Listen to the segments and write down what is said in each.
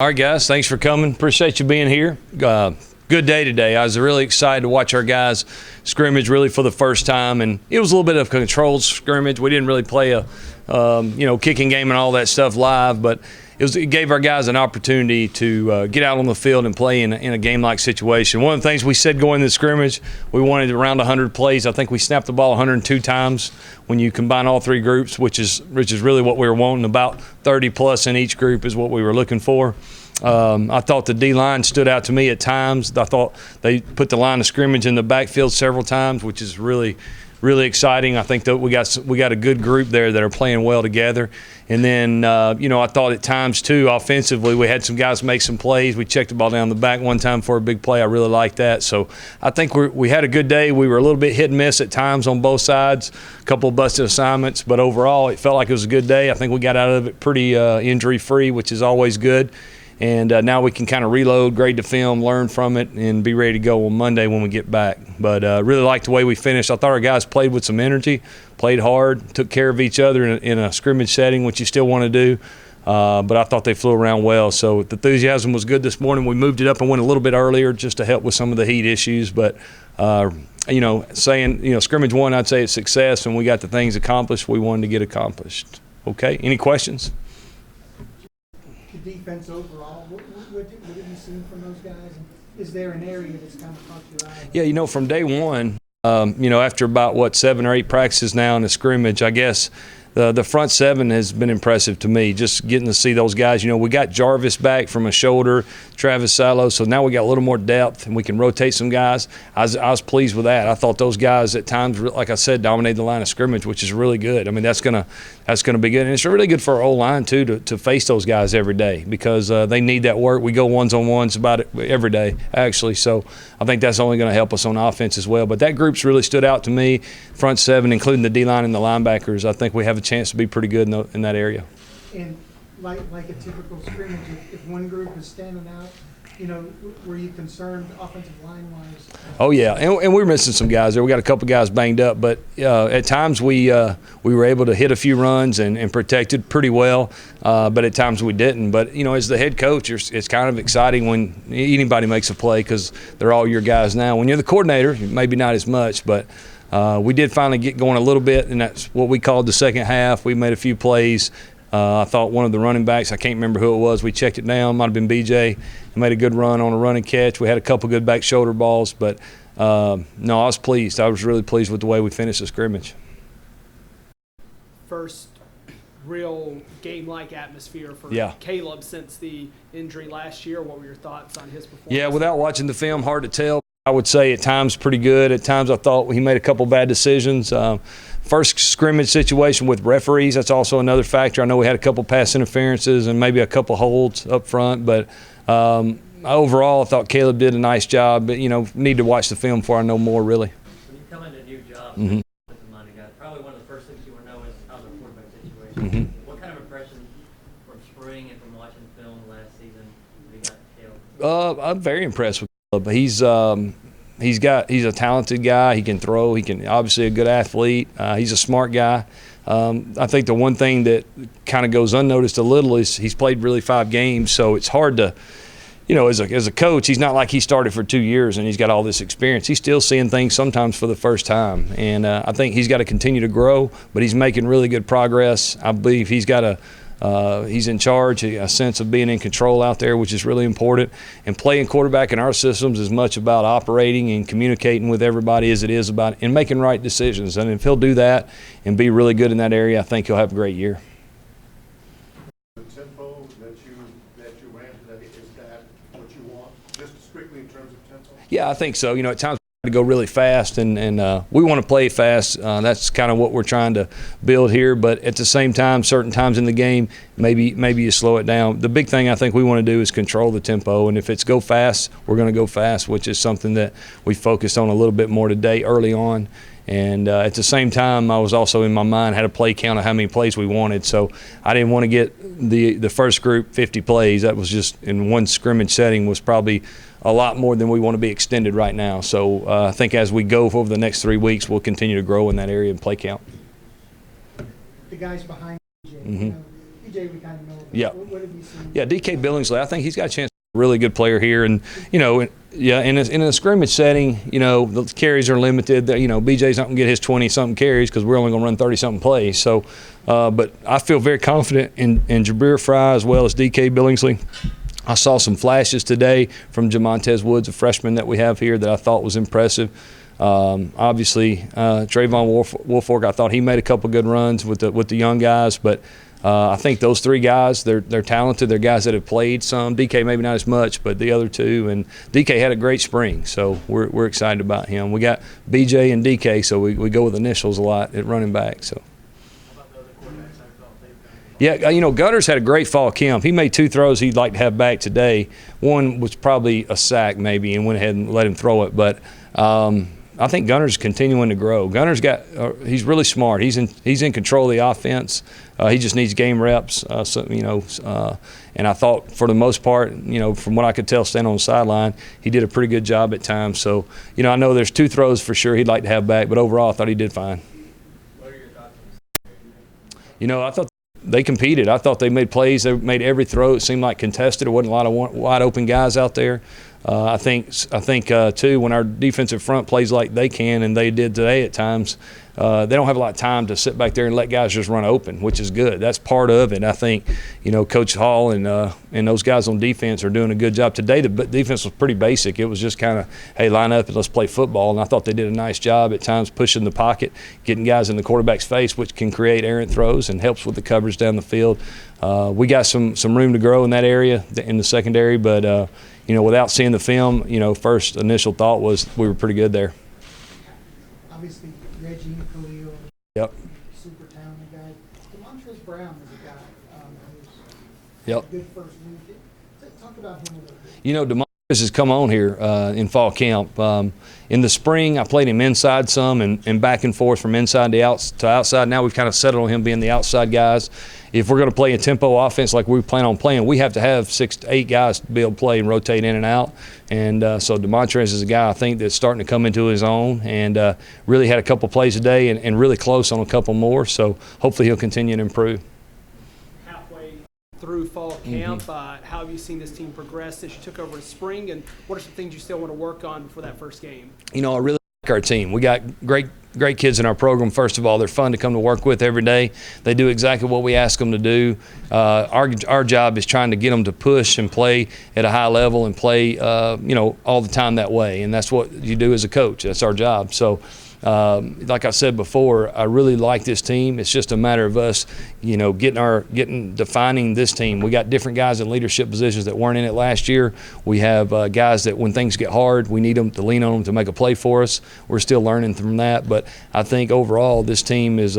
All right, guys, thanks for coming. Appreciate you being here. Good day today. I was really excited to watch our guys scrimmage really for the first time, and it was a little bit of a controlled scrimmage. We didn't really play a kicking game and all that stuff live, but it gave our guys an opportunity to get out on the field and play in a game-like situation. One of the things we said going into the scrimmage, we wanted around 100 plays. I think we snapped the ball 102 times when you combine all three groups, which is really what we were wanting. About 30 plus in each group is what we were looking for. I thought the D-line stood out to me at times. I thought they put the line of scrimmage in the backfield several times, which is really exciting. I think that we got a good group there that are playing well together. And then, I thought at times, too, offensively, we had some guys make some plays. We checked the ball down the back one time for a big play. I really liked that. So I think we had a good day. We were a little bit hit and miss at times on both sides, a couple of busted assignments. But overall, it felt like it was a good day. I think we got out of it pretty injury-free, which is always good. And now we can kind of reload, grade the film, learn from it, and be ready to go on Monday when we get back. But really liked the way we finished. I thought our guys played with some energy, played hard, took care of each other in a scrimmage setting, which you still want to do. But I thought they flew around well. So the enthusiasm was good this morning. We moved it up and went a little bit earlier just to help with some of the heat issues. But, scrimmage one, I'd say it's success, and we got the things accomplished we wanted to get accomplished. Okay, any questions? The defense overall, what have you seen from those guys? And is there an area that's kind of caught your eye? Yeah, from day one, after about 7 or 8 practices now in the scrimmage, I guess the front seven has been impressive to me. Just getting to see those guys. We got Jarvis back from a shoulder, Travis Silo, so now we got a little more depth and we can rotate some guys. I was pleased with that. I thought those guys at times, like I said, dominated the line of scrimmage, which is really good. I mean, that's gonna be good, and it's really good for our O-line too to face those guys every day because they need that work. We go ones-on-ones about it every day actually, so I think that's only going to help us on offense as well. But that group's really stood out to me, front seven, including the D-line and the linebackers. I think we have a chance to be pretty good in that area. And like a typical scrimmage, if one group is standing out, were you concerned offensive line-wise? Oh, yeah, and we're missing some guys there. We got a couple guys banged up, but at times we were able to hit a few runs and protected pretty well, but at times we didn't. But, as the head coach, it's kind of exciting when anybody makes a play because they're all your guys now. When you're the coordinator, maybe not as much, but we did finally get going a little bit, and that's what we called the second half. We made a few plays. I thought one of the running backs, I can't remember who it was, we checked it down, might have been BJ, and made a good run on a running catch. We had a couple good back shoulder balls, but no, I was pleased. I was really pleased with the way we finished the scrimmage. First real game-like atmosphere for Caleb since the injury last year. What were your thoughts on his performance? Yeah, without watching the film, hard to tell. I would say at times pretty good. At times I thought he made a couple bad decisions. First scrimmage situation with referees, that's also another factor. I know we had a couple pass interferences and maybe a couple holds up front, but overall I thought Caleb did a nice job. But, need to watch the film before I know more, really. When you come into a new job, probably one of the first things you want to know is how's the quarterback situation. What kind of impression from spring and from watching film last season have you got Caleb? I'm very impressed with Caleb. He's a talented guy. He can throw. He can obviously a good athlete. He's a smart guy. I think the one thing that kind of goes unnoticed a little is he's played really 5 games, so it's hard to, as a coach, he's not like he started for 2 years and he's got all this experience. He's still seeing things sometimes for the first time, and I think he's got to continue to grow, but he's making really good progress. I believe he's in charge, a sense of being in control out there, which is really important. And playing quarterback in our systems is much about operating and communicating with everybody as it is about and making right decisions. And if he'll do that and be really good in that area, I think he'll have a great year. The tempo that you ran today, is that what you want, just strictly in terms of tempo? Yeah, I think so. At times to go really fast, and we want to play fast. That's kind of what we're trying to build here. But at the same time, certain times in the game, maybe you slow it down. The big thing I think we want to do is control the tempo, and if it's go fast, we're going to go fast, which is something that we focused on a little bit more today early on. And at the same time, I was also in my mind had a play count of how many plays we wanted. So I didn't want to get the first group 50 plays. That was just in one scrimmage setting was probably a lot more than we want to be extended right now. So I think as we go over the next 3 weeks, we'll continue to grow in that area and play count. The guys behind BJ, BJ BJ, we kind of know. Yeah. What have you seen? Yeah, DK Billingsley, I think he's got a chance to be a really good player here. And, you know, yeah, in a scrimmage setting, you know, the carries are limited. You know, BJ's not going to get his 20-something carries because we're only going to run 30-something plays. So, but I feel very confident in Jabir Fry as well as DK Billingsley. I saw some flashes today from Jamontez Woods, a freshman that we have here, that I thought was impressive. Obviously, Trayvon Woolfolk, I thought he made a couple good runs with the young guys, but I think those three guys, they're talented. They're guys that have played some. DK maybe not as much, but the other two. And DK had a great spring, so we're excited about him. We got BJ and DK, so we go with initials a lot at running back. So. Yeah, you know, Gunner's had a great fall camp. He made 2 throws he'd like to have back today. One was probably a sack maybe, and went ahead and let him throw it. But I think Gunner's continuing to grow. Gunner's he's really smart. He's in control of the offense. He just needs game reps. And I thought for the most part, you know, from what I could tell standing on the sideline, he did a pretty good job at times. So, you know, I know there's 2 throws for sure he'd like to have back, but overall I thought he did fine. What are your thoughts on this? You know, I thought they competed. I thought they made plays. They made every throw. It seemed like contested. There wasn't a lot of wide open guys out there. I think too, when our defensive front plays like they can and they did today at times, they don't have a lot of time to sit back there and let guys just run open, which is good. That's part of it. I think, you know, Coach Hall and those guys on defense are doing a good job. Today the defense was pretty basic. It was just kind of, hey, line up and let's play football. And I thought they did a nice job at times pushing the pocket, getting guys in the quarterback's face, which can create errant throws and helps with the coverage down the field. We got some room to grow in that area in the secondary, but you know, without seeing the film, you know, first initial thought was we were pretty good there. Obviously, Reggie Khalil. Yep. Super talented guy. Demontrez Brown is a guy who's Yep. a good first move. Talk about him a little bit. You know, Demontrez has come on here in fall camp. In the spring, I played him inside some and back and forth from inside to outside. Now we've kind of settled on him being the outside guys. If we're going to play a tempo offense like we plan on playing, we have to have 6 to 8 guys to be able to play and rotate in and out. And so Demontrez is a guy I think that's starting to come into his own and really had a couple plays today and really close on a couple more. So hopefully he'll continue to improve. Halfway through fall camp, how have you seen this team progress since you took over in spring, and what are some things you still want to work on before that first game? You know, I really like our team. We got great kids in our program. First of all, they're fun to come to work with every day. They do exactly what we ask them to do. Our job is trying to get them to push and play at a high level and play, you know, all the time that way. And that's what you do as a coach. That's our job. So, like I said before, I really like this team. It's just a matter of us, you know, defining this team. We got different guys in leadership positions that weren't in it last year. We have guys that when things get hard, we need them to lean on them to make a play for us. We're still learning from that, but I think overall this team has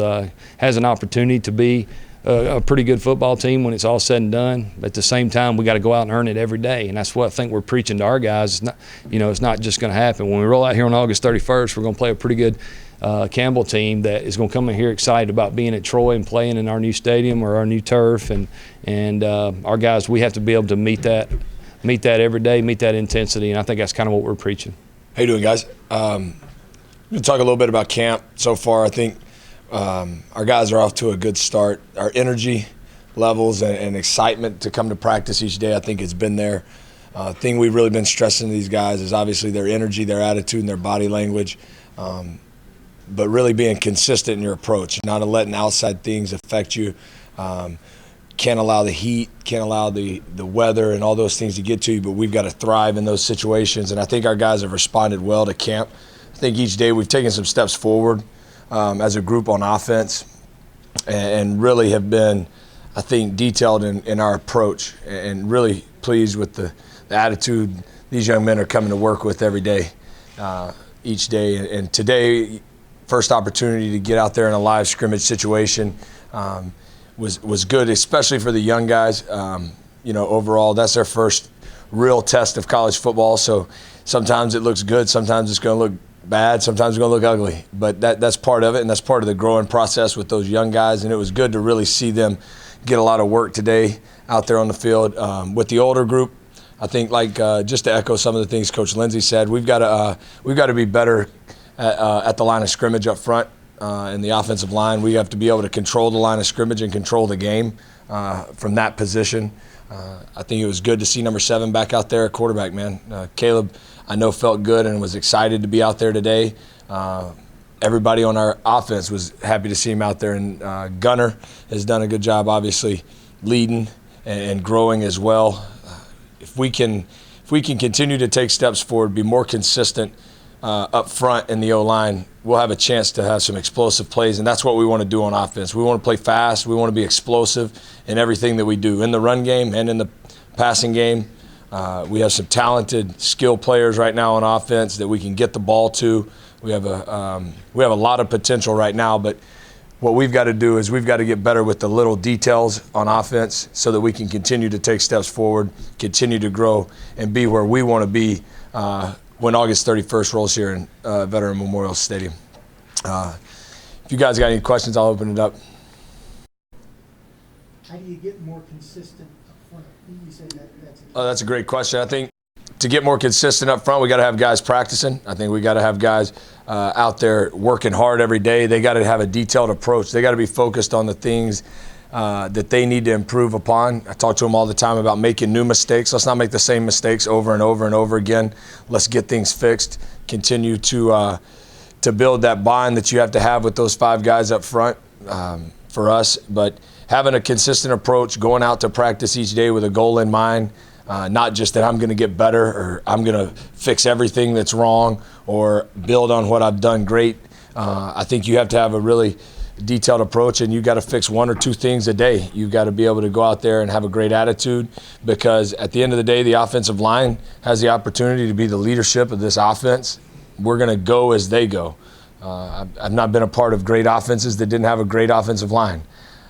an opportunity to be a pretty good football team when it's all said and done. But at the same time, we got to go out and earn it every day, and that's what I think we're preaching to our guys. It's not, you know, it's not just going to happen. When we roll out here on August 31st, we're going to play a pretty good Campbell team that is going to come in here excited about being at Troy and playing in our new stadium or our new turf, and our guys, we have to be able to meet that every day, meet that intensity, and I think that's kind of what we're preaching. How you doing, guys? I'm going to talk a little bit about camp so far. I think our guys are off to a good start. Our energy levels and excitement to come to practice each day, I think it's been there. Thing we've really been stressing to these guys is obviously their energy, their attitude, and their body language, but really being consistent in your approach, not letting outside things affect you. Can't allow the heat, can't allow the weather and all those things to get to you, but we've got to thrive in those situations, and I think our guys have responded well to camp. I think each day we've taken some steps forward as a group on offense and really have been, I think, detailed in our approach and really pleased with the attitude these young men are coming to work with every day, each day. And today, first opportunity to get out there in a live scrimmage situation was good, especially for the young guys. You know, overall, that's their first real test of college football. So sometimes it looks good, sometimes it's going to look bad, sometimes it's going to look ugly, but that's part of it, and that's part of the growing process with those young guys. And it was good to really see them get a lot of work today out there on the field. With the older group, I think, like just to echo some of the things Coach Lindsey said, we've got to be better at the line of scrimmage up front in the offensive line. We have to be able to control the line of scrimmage and control the game. from that position. I think it was good to see number 7 back out there at quarterback, man. Caleb, I know, felt good and was excited to be out there today. Everybody on our offense was happy to see him out there, and Gunner has done a good job, obviously, leading and growing as well. If we can continue to take steps forward, be more consistent up front in the O-line, we'll have a chance to have some explosive plays, and that's what we want to do on offense. We want to play fast. We want to be explosive in everything that we do, in the run game and in the passing game. We have some talented skill players right now on offense that we can get the ball to. We have a lot of potential right now, but what we've got to do is we've got to get better with the little details on offense so that we can continue to take steps forward, continue to grow, and be where we want to be when August 31st rolls here in Veteran Memorial Stadium. If you guys got any questions, I'll open it up. How do you get more consistent up front? You say that's That's a great question. I think to get more consistent up front, we got to have guys practicing. I think we got to have guys out there working hard every day. They got to have a detailed approach. They got to be focused on the things that they need to improve upon. I talk to them all the time about making new mistakes. Let's not make the same mistakes over and over and over again. Let's get things fixed. Continue to build that bond that you have to have with those 5 guys up front for us. But having a consistent approach, going out to practice each day with a goal in mind, not just that I'm going to get better or I'm going to fix everything that's wrong or build on what I've done great. I think you have to have a really detailed approach, and you got to fix 1 or 2 things a day. You've got to be able to go out there and have a great attitude, because at the end of the day, the offensive line has the opportunity to be the leadership of this offense. We're going to go as they go. I've not been a part of great offenses that didn't have a great offensive line.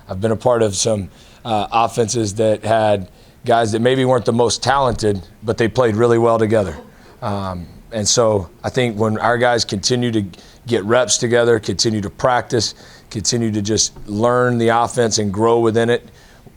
I've been a part of some offenses that had guys that maybe weren't the most talented, but they played really well together. And so I think when our guys continue to get reps together, continue to practice, continue to just learn the offense and grow within it,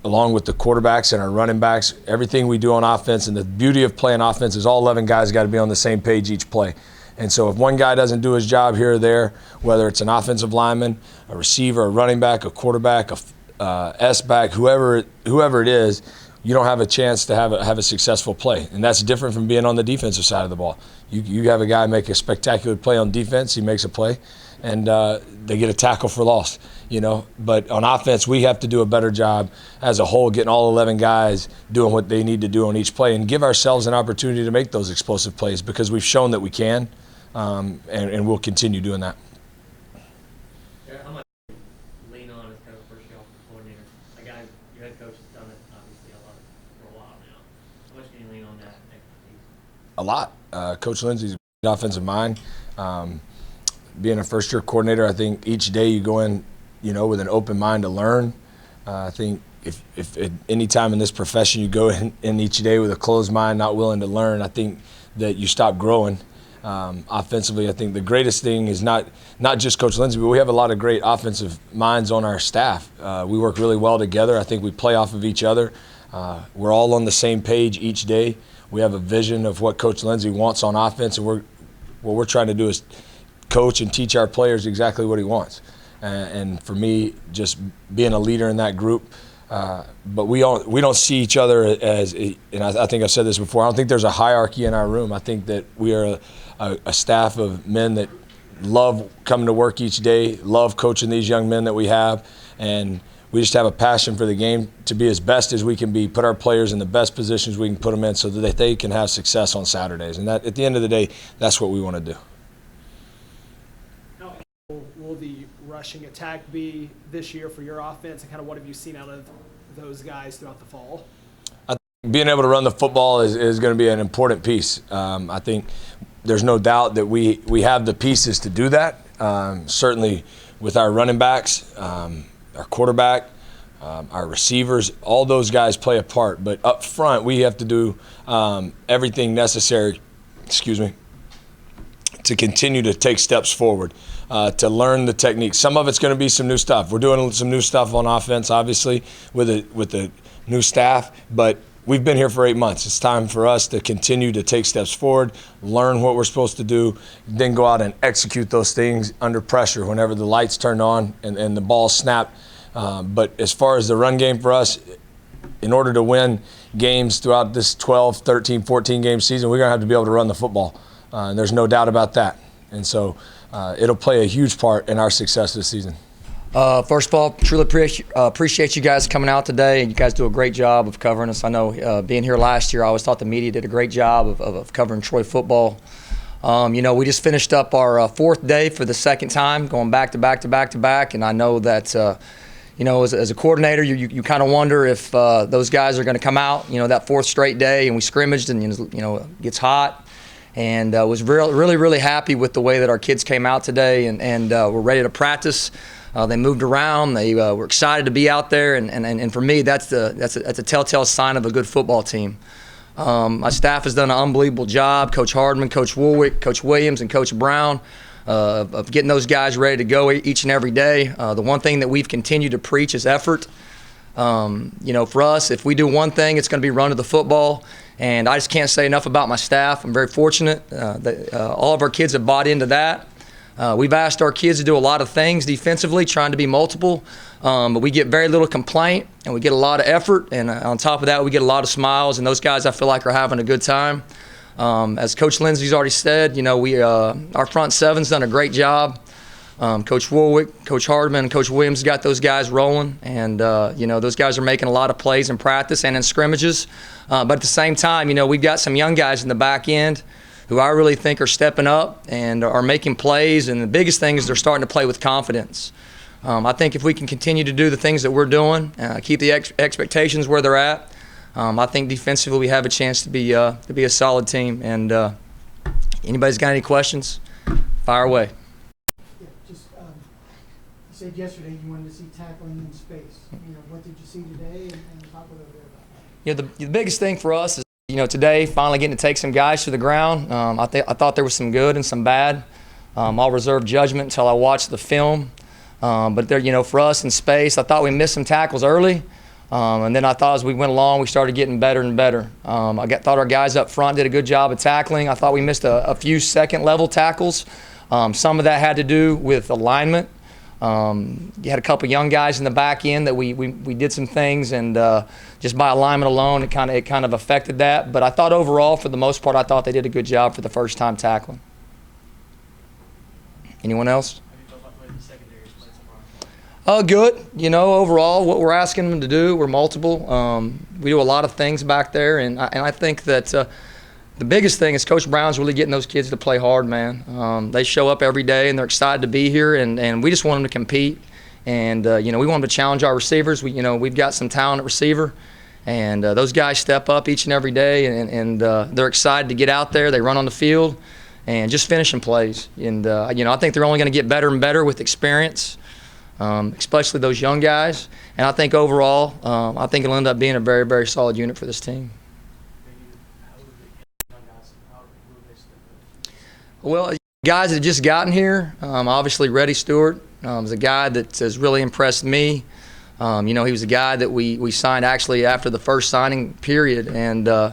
along with the quarterbacks and our running backs, everything we do on offense, and the beauty of playing offense is all 11 guys got to be on the same page each play. And so if one guy doesn't do his job here or there, whether it's an offensive lineman, a receiver, a running back, a quarterback, a S-back, whoever it is, you don't have a chance to have a successful play. And that's different from being on the defensive side of the ball. You have a guy make a spectacular play on defense, he makes a play, and they get a tackle for loss, But on offense, we have to do a better job as a whole, getting all 11 guys doing what they need to do on each play and give ourselves an opportunity to make those explosive plays, because we've shown that we can, and we'll continue doing that. How much do you lean on as kind of a first-year offensive coordinator? A guy, your head coach has done it obviously a lot for a while now. How much can you lean on that expertise? A lot. Coach Lindsey's a great offensive mind. Being a first-year coordinator, I think each day you go in, with an open mind to learn. I think if at any time in this profession you go in each day with a closed mind, not willing to learn, I think that you stop growing. Offensively, I think the greatest thing is not just Coach Lindsey, but we have a lot of great offensive minds on our staff. We work really well together. I think we play off of each other. We're all on the same page each day. We have a vision of what Coach Lindsey wants on offense, and what we're trying to do is coach and teach our players exactly what he wants. And for me, just being a leader in that group, but we don't see each other as, and I think I've said this before, I don't think there's a hierarchy in our room. I think that we are a staff of men that love coming to work each day, love coaching these young men that we have, and we just have a passion for the game to be as best as we can be, put our players in the best positions we can put them in so that they can have success on Saturdays. And that, at the end of the day, that's what we want to do. How will the rushing attack be this year for your offense, and kind of what have you seen out of those guys throughout the fall? I think being able to run the football is going to be an important piece. I think there's no doubt that we have the pieces to do that. Certainly with our running backs, our quarterback, our receivers, all those guys play a part. But up front, we have to do everything necessary, to continue to take steps forward, to learn the technique. Some of it's going to be some new stuff. We're doing some new stuff on offense, obviously, with the new staff, but we've been here for 8 months. It's time for us to continue to take steps forward, learn what we're supposed to do, then go out and execute those things under pressure whenever the lights turn on and the ball snapped But as far as the run game for us, in order to win games throughout this 12, 13, 14 game season, we're going to have to be able to run the football. And there's no doubt about that. And so it'll play a huge part in our success this season. First of all, truly appreciate you guys coming out today. You guys do a great job of covering us. I know being here last year, I always thought the media did a great job of covering Troy football. We just finished up our fourth day for the second time, going back to back to back to back. And I know that, as a coordinator, you kind of wonder if those guys are going to come out, that fourth straight day. And we scrimmaged and, it gets hot. And was really, really happy with the way that our kids came out today and were ready to practice. They moved around. They were excited to be out there, and for me, that's a telltale sign of a good football team. My staff has done an unbelievable job. Coach Hardman, Coach Woolwick, Coach Williams, and Coach Brown of getting those guys ready to go each and every day. The one thing that we've continued to preach is effort. For us, if we do one thing, it's going to be run to the football. And I just can't say enough about my staff. I'm very fortunate that all of our kids have bought into that. We've asked our kids to do a lot of things defensively, trying to be multiple, but we get very little complaint, and we get a lot of effort, and on top of that, we get a lot of smiles, and those guys, I feel like, are having a good time. As Coach Lindsey's already said, our front seven's done a great job. Coach Woolwick, Coach Hardman, and Coach Williams got those guys rolling, and those guys are making a lot of plays in practice and in scrimmages. But at the same time, we've got some young guys in the back end who I really think are stepping up and are making plays, and the biggest thing is they're starting to play with confidence. I think if we can continue to do the things that we're doing, keep the expectations where they're at, I think defensively we have a chance to be a solid team. And anybody's got any questions, fire away. Yeah, just, you said yesterday you wanted to see tackling in space. What did you see today, and talk a little bit about that? The biggest thing for us is, today finally getting to take some guys to the ground. I thought there was some good and some bad. I'll reserve judgment until I watch the film. But there, for us in space, I thought we missed some tackles early. And then I thought as we went along, we started getting better and better. Thought our guys up front did a good job of tackling. I thought we missed a few second-level tackles. Some of that had to do with alignment. You had a couple young guys in the back end that we did some things, and just by alignment alone, it kind of affected that. But I thought overall, for the most part, I thought they did a good job for the first time tackling. Anyone else? Good. Overall, what we're asking them to do, we're multiple. We do a lot of things back there, and I think that the biggest thing is Coach Brown's really getting those kids to play hard, man. They show up every day, and they're excited to be here, and we just want them to compete. And, we want them to challenge our receivers. We've got some talent at receiver, and those guys step up each and every day, and they're excited to get out there. They run on the field and just finishing plays. And, I think they're only going to get better and better with experience. Especially those young guys. And I think overall, I think it'll end up being a very, very solid unit for this team. Well, guys that have just gotten here, obviously Reddy Stewart is a guy that has really impressed me. He was a guy that we signed actually after the first signing period, and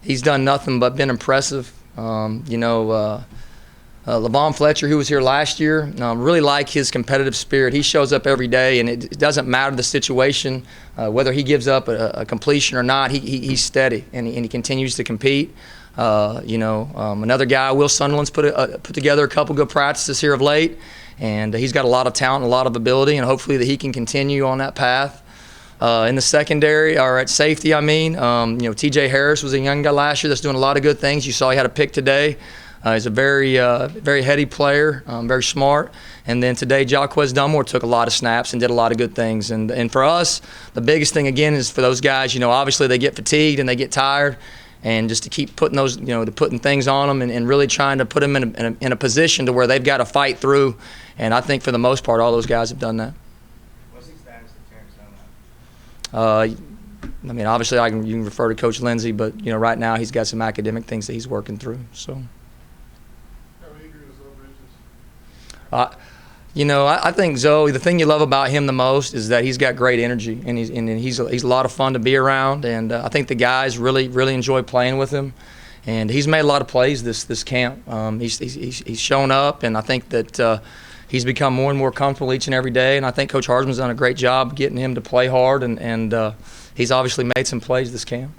he's done nothing but been impressive. Levon Fletcher, who was here last year, really like his competitive spirit. He shows up every day, and it doesn't matter the situation, whether he gives up a completion or not. He's steady, and he continues to compete. Another guy, Will Sunderland's put together a couple good practices here of late, and he's got a lot of talent and a lot of ability, and hopefully that he can continue on that path. In the secondary, or at safety, T.J. Harris was a young guy last year that's doing a lot of good things. You saw he had a pick today. He's a very heady player, very smart. And then today, Jaquez Dunmore took a lot of snaps and did a lot of good things. And for us, the biggest thing, again, is for those guys, obviously they get fatigued and they get tired. And just to keep putting those, putting things on them and really trying to put them in a position to where they've got to fight through. And I think for the most part, all those guys have done that. What's the status of Terrence Dunlap? Obviously you can refer to Coach Lindsey, but, right now he's got some academic things that he's working through, so. I think Zoe, the thing you love about him the most is that he's got great energy, and he's a lot of fun to be around, and I think the guys really enjoy playing with him, and he's made a lot of plays this camp. He's shown up, and I think that he's become more and more comfortable each and every day, and I think Coach Harsman's done a great job getting him to play hard, and he's obviously made some plays this camp.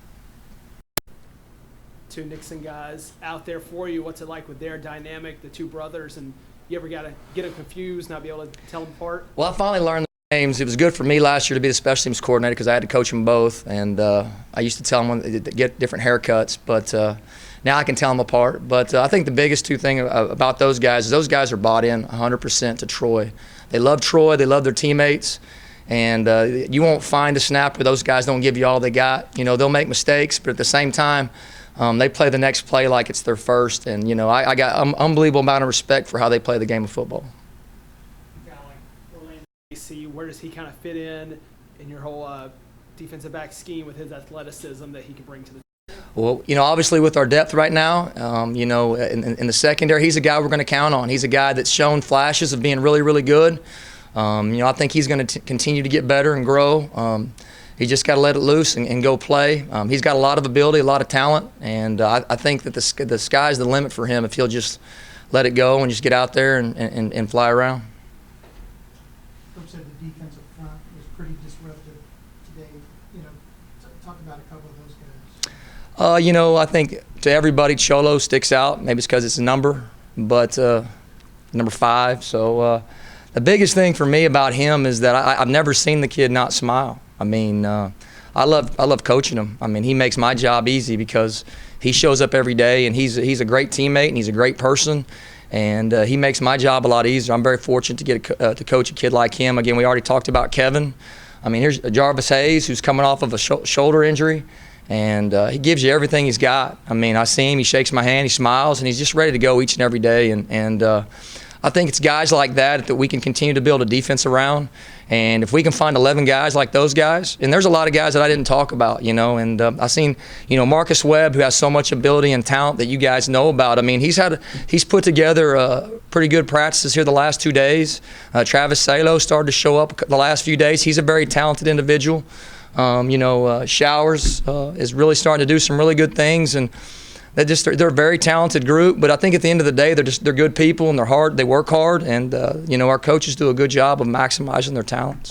Two Nixon guys out there for you. What's it like with their dynamic, the two brothers, and you ever got to get them confused, not be able to tell them apart? Well, I finally learned the names. It was good for me last year to be the special teams coordinator because I had to coach them both, and I used to tell them when to get different haircuts, but now I can tell them apart. But I think the biggest two thing about those guys is those guys are bought in 100% to Troy. They love Troy. They love their teammates. And you won't find a snap where those guys don't give you all they got. You know, they'll make mistakes, but at the same time, they play the next play like it's their first. And, you know, I got an unbelievable amount of respect for how they play the game of football. Where does he kind of fit in your whole defensive back scheme with his athleticism that he can bring to the team? Well, you know, obviously with our depth right now, you know, in the secondary, he's a guy we're going to count on. He's a guy that's shown flashes of being really, really good. You know, I think he's going to continue to get better and grow. He just got to let it loose and go play. He's got a lot of ability, a lot of talent, and I think that the sky's the limit for him if he'll just let it go and just get out there and fly around. Coach said the defensive front was pretty disruptive today. You know, talk about a couple of those guys. You know, I think to everybody, Cholo sticks out. Maybe it's because it's a number, but number 5. So the biggest thing for me about him is that I've never seen the kid not smile. I mean, I love coaching him. I mean, he makes my job easy because he shows up every day, and he's a great teammate, and he's a great person, and he makes my job a lot easier. I'm very fortunate to get to coach a kid like him. Again, we already talked about Kevin. I mean, here's Jarvis Hayes, who's coming off of a shoulder injury, and he gives you everything he's got. I mean, I see him, he shakes my hand, he smiles, and he's just ready to go each and every day, and I think it's guys like that we can continue to build a defense around. And if we can find 11 guys like those guys, and there's a lot of guys that I didn't talk about, you know, and I've seen, you know, Marcus Webb, who has so much ability and talent that you guys know about. I mean, he's put together pretty good practices here the last 2 days. Travis Salo started to show up the last few days. He's a very talented individual. You know, Showers is really starting to do some really good things, and they're a very talented group, but I think at the end of the day, they're good people, and they work hard, and you know, our coaches do a good job of maximizing their talents.